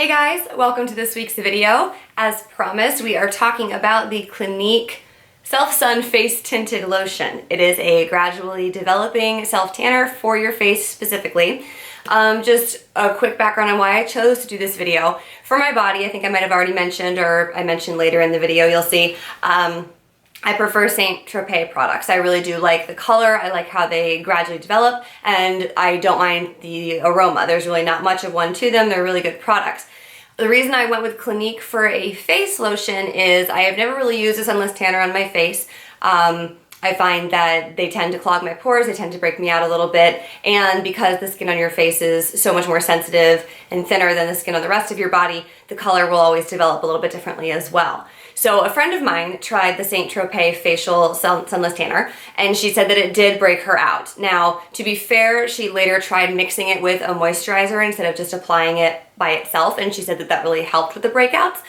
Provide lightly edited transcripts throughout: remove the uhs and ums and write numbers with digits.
Hey guys, welcome to this week's video. As promised, we are talking about the Clinique Self-Sun Face Tinted Lotion. It is a gradually developing self-tanner for your face specifically. Just a quick background on why I chose to do this video. For my body, I think I might have already mentioned, or I mentioned later in the video, you'll see, I prefer Saint Tropez products. I really do like the color, I like how they gradually develop, and I don't mind the aroma. There's really not much of one to them. They're really good products. The reason I went with Clinique for a face lotion is I have never really used a sunless tanner on my face. I find that they tend to clog my pores, they tend to break me out a little bit, and because the skin on your face is so much more sensitive and thinner than the skin on the rest of your body, the color will always develop a little bit differently as well. So a friend of mine tried the Saint Tropez facial sunless tanner, and she said that it did break her out. Now, to be fair, she later tried mixing it with a moisturizer instead of just applying it by itself, and she said that that really helped with the breakouts.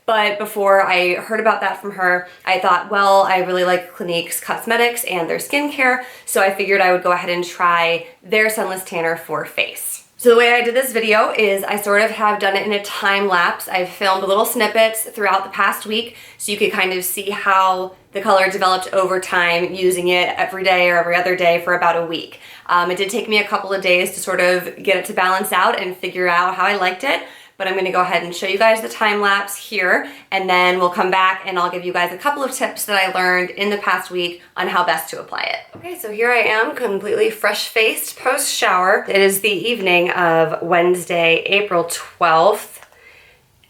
But before I heard about that from her, I thought, well, I really like Clinique's cosmetics and their skincare, so I figured I would go ahead and try their sunless tanner for face. So the way I did this video is I sort of have done it in a time lapse. I've filmed little snippets throughout the past week so you could kind of see how the color developed over time using it every day or every other day for about a week. It did take me a couple of days to sort of get it to balance out and figure out how I liked it. But I'm going to go ahead and show you guys the time lapse here, and then we'll come back and I'll give you guys a couple of tips that I learned in the past week on how best to apply it. Okay, so here I am, completely fresh-faced post-shower. It is the evening of Wednesday, April 12th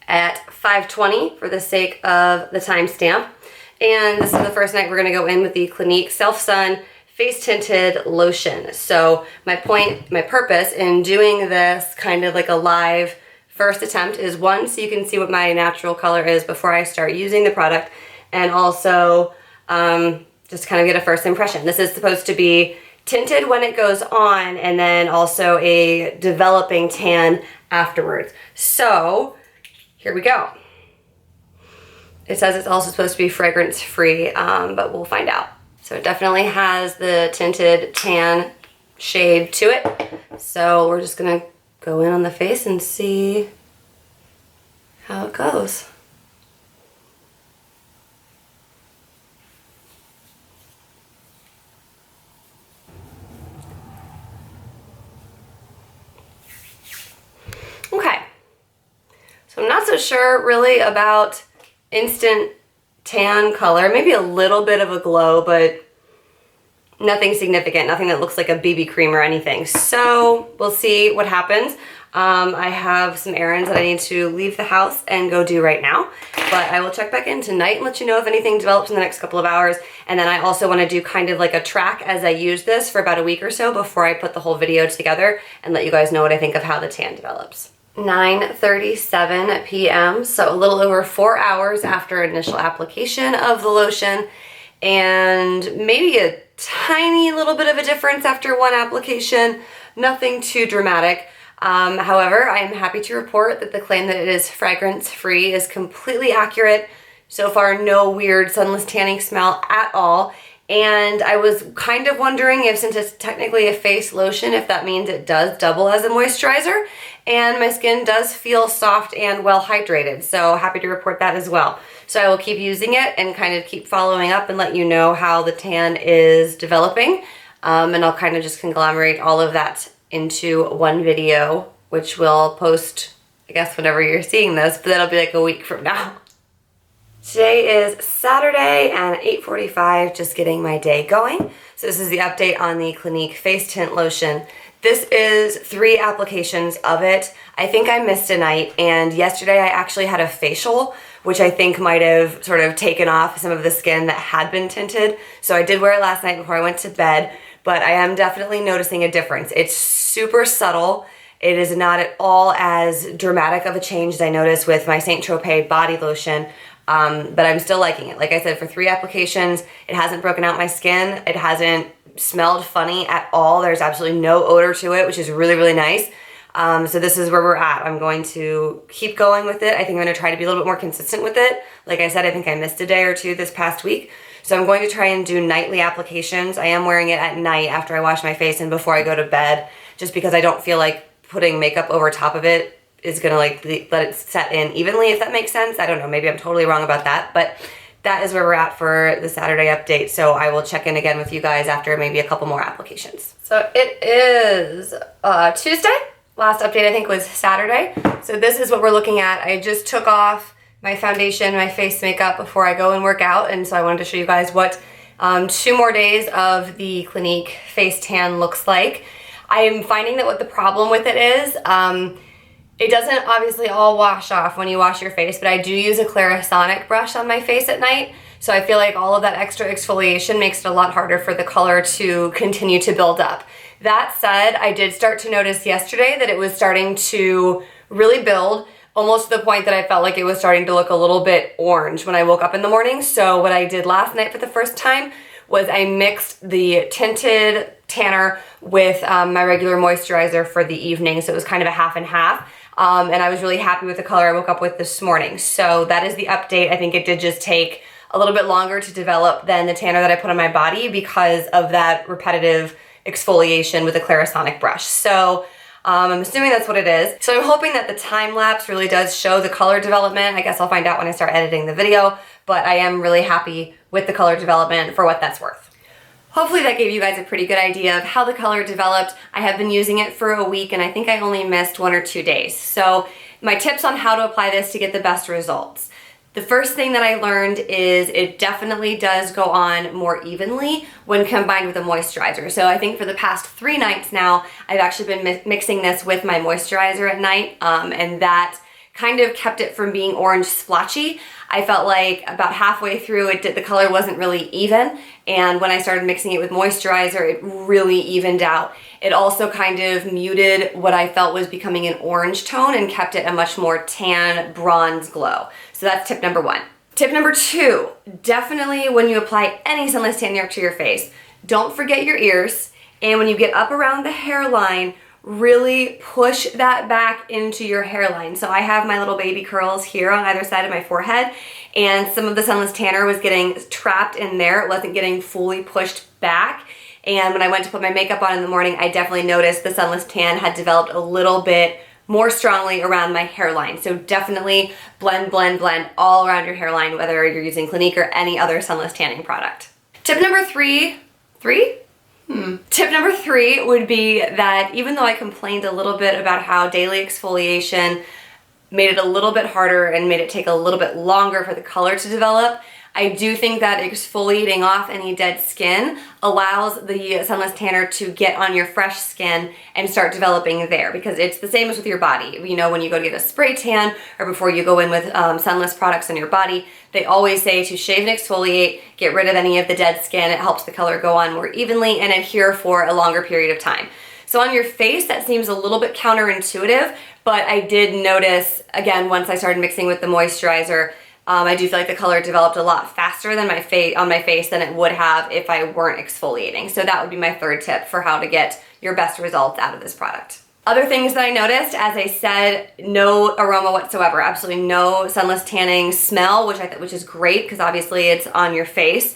at 5:20 for the sake of the timestamp. And this is the first night we're going to go in with the Clinique Self-Sun Face Tinted Lotion. So my purpose in doing this kind of like a live first attempt is one, so you can see what my natural color is before I start using the product, and also just kind of get a first impression. This is supposed to be tinted when it goes on, and then also a developing tan afterwards. So here we go. It says it's also supposed to be fragrance free, but we'll find out. So it definitely has the tinted tan shade to it. So we're just gonna go in on the face and see how it goes. Okay, so I'm not so sure really about instant tan color, maybe a little bit of a glow, but nothing significant, nothing that looks like a BB cream or anything. So we'll see what happens. I have some errands that I need to leave the house and go do right now, but I will check back in tonight and let you know if anything develops in the next couple of hours. And then I also want to do kind of like a track as I use this for about a week or so before I put the whole video together and let you guys know what I think of how the tan develops. 9:37 p.m. so a little over 4 hours after initial application of the lotion, and maybe a tiny little bit of a difference after one application, nothing too dramatic. However, I am happy to report that the claim that it is fragrance free is completely accurate. So far, no weird sunless tanning smell at all. And I was kind of wondering if, since it's technically a face lotion, if that means it does double as a moisturizer, and my skin does feel soft and well hydrated. So happy to report that as well. So I will keep using it and kind of keep following up and let you know how the tan is developing. And I'll kind of just conglomerate all of that into one video, which we'll post, I guess, whenever you're seeing this, but that'll be like a week from now. Today is Saturday and 8:45, just getting my day going. So this is the update on the Clinique Face Tint Lotion. This is 3 applications of it. I think I missed a night, and yesterday I actually had a facial, which I think might have sort of taken off some of the skin that had been tinted. So I did wear it last night before I went to bed, but I am definitely noticing a difference. It's super subtle. It is not at all as dramatic of a change as I noticed with my Saint Tropez body lotion, but I'm still liking it. Like I said, for 3 applications, it hasn't broken out my skin. It hasn't smelled funny at all. There's absolutely no odor to it, which is really, really nice. So this is where we're at. I'm going to keep going with it. I think I'm going to try to be a little bit more consistent with it. Like I said, I think I missed a day or two this past week. So I'm going to try and do nightly applications. I am wearing it at night after I wash my face and before I go to bed, just because I don't feel like putting makeup over top of it is gonna like let it set in evenly, if that makes sense. I don't know, maybe I'm totally wrong about that, but that is where we're at for the Saturday update. So I will check in again with you guys after maybe a couple more applications. So it is Tuesday. Last update I think was Saturday. So this is what we're looking at. I just took off my foundation, my face makeup before I go and work out. And so I wanted to show you guys what 2 more days of the Clinique face tan looks like. I am finding that what the problem with it is, it doesn't obviously all wash off when you wash your face, but I do use a Clarisonic brush on my face at night. So I feel like all of that extra exfoliation makes it a lot harder for the color to continue to build up. That said, I did start to notice yesterday that it was starting to really build, almost to the point that I felt like it was starting to look a little bit orange when I woke up in the morning. So what I did last night for the first time was I mixed the tinted tanner with my regular moisturizer for the evening. So it was kind of a half and half. And I was really happy with the color I woke up with this morning. So that is the update. I think it did just take a little bit longer to develop than the tanner that I put on my body because of that repetitive exfoliation with a Clarisonic brush. So I'm assuming that's what it is. So I'm hoping that the time lapse really does show the color development. I guess I'll find out when I start editing the video, but I am really happy with the color development for what that's worth. Hopefully that gave you guys a pretty good idea of how the color developed. I have been using it for a week and I think I only missed 1 or 2 days. So my tips on how to apply this to get the best results. The first thing that I learned is it definitely does go on more evenly when combined with a moisturizer. So I think for the past 3 nights now, I've actually been mixing this with my moisturizer at night, and that kind of kept it from being orange splotchy. I felt like about halfway through the color wasn't really even, and when I started mixing it with moisturizer, it really evened out. It also kind of muted what I felt was becoming an orange tone and kept it a much more tan bronze glow. So that's tip number 1. Tip number 2, definitely when you apply any Sunless Tanner to your face, don't forget your ears, and when you get up around the hairline, really push that back into your hairline. So I have my little baby curls here on either side of my forehead, and some of the Sunless Tanner was getting trapped in there. It wasn't getting fully pushed back. And when I went to put my makeup on in the morning, I definitely noticed the Sunless Tan had developed a little bit more strongly around my hairline. So definitely blend, blend, blend all around your hairline, whether you're using Clinique or any other sunless tanning product. Tip number 3, Tip number 3 would be that even though I complained a little bit about how daily exfoliation made it a little bit harder and made it take a little bit longer for the color to develop, I do think that exfoliating off any dead skin allows the Sunless Tanner to get on your fresh skin and start developing there, because it's the same as with your body. You know, when you go to get a spray tan or before you go in with sunless products on your body, they always say to shave and exfoliate, get rid of any of the dead skin. It helps the color go on more evenly and adhere for a longer period of time. So on your face, that seems a little bit counterintuitive, but I did notice, again, once I started mixing with the moisturizer, I do feel like the color developed a lot faster than on my face than it would have if I weren't exfoliating. So that would be my 3rd tip for how to get your best results out of this product. Other things that I noticed, as I said, no aroma whatsoever, absolutely no sunless tanning smell, which is great because obviously it's on your face.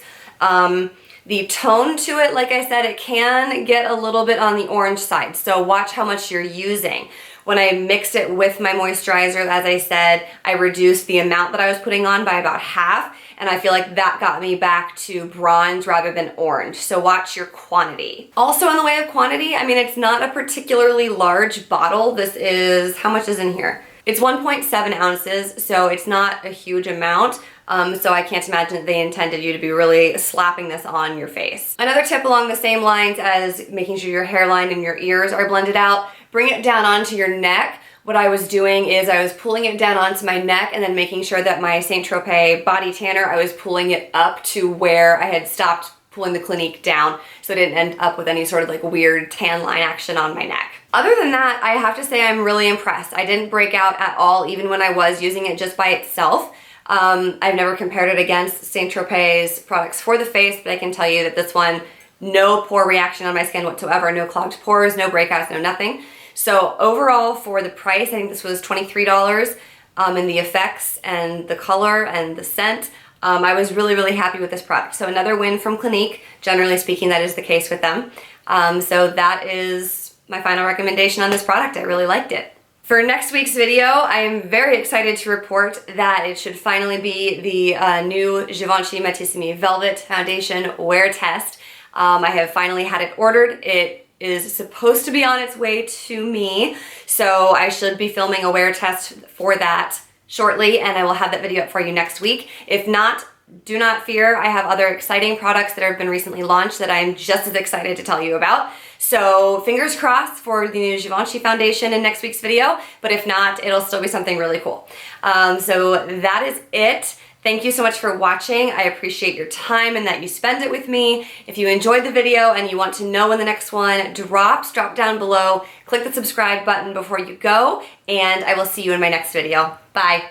The tone to it, like I said, it can get a little bit on the orange side, so watch how much you're using. When I mixed it with my moisturizer, as I said, I reduced the amount that I was putting on by about half, and I feel like that got me back to bronze rather than orange. So watch your quantity. Also in the way of quantity, I mean, it's not a particularly large bottle. This is, how much is in here? It's 1.7 ounces, so it's not a huge amount. So I can't imagine that they intended you to be really slapping this on your face. Another tip along the same lines as making sure your hairline and your ears are blended out, bring it down onto your neck. What I was doing is I was pulling it down onto my neck and then making sure that my Saint Tropez body tanner, I was pulling it up to where I had stopped pulling the Clinique down, so I didn't end up with any sort of like weird tan line action on my neck. Other than that, I have to say I'm really impressed. I didn't break out at all, even when I was using it just by itself. I've never compared it against Saint Tropez products for the face, but I can tell you that this one, no pore reaction on my skin whatsoever, no clogged pores, no breakouts, no nothing. So overall, for the price, I think this was $23, and the effects and the color and the scent, I was really, really happy with this product. So another win from Clinique. Generally speaking, that is the case with them. So that is my final recommendation on this product. I really liked it. For next week's video, I am very excited to report that it should finally be the new Givenchy Matissimi Velvet Foundation wear test. I have finally had it ordered. It is supposed to be on its way to me, so I should be filming a wear test for that shortly, and I will have that video up for you next week. If not, do not fear. I have other exciting products that have been recently launched that I'm just as excited to tell you about. So fingers crossed for the new Givenchy foundation in next week's video, but if not, it'll still be something really cool. So that is it. Thank you so much for watching. I appreciate your time and that you spend it with me. If you enjoyed the video and you want to know when the next one drops, drop down below, click the subscribe button before you go, and I will see you in my next video. Bye.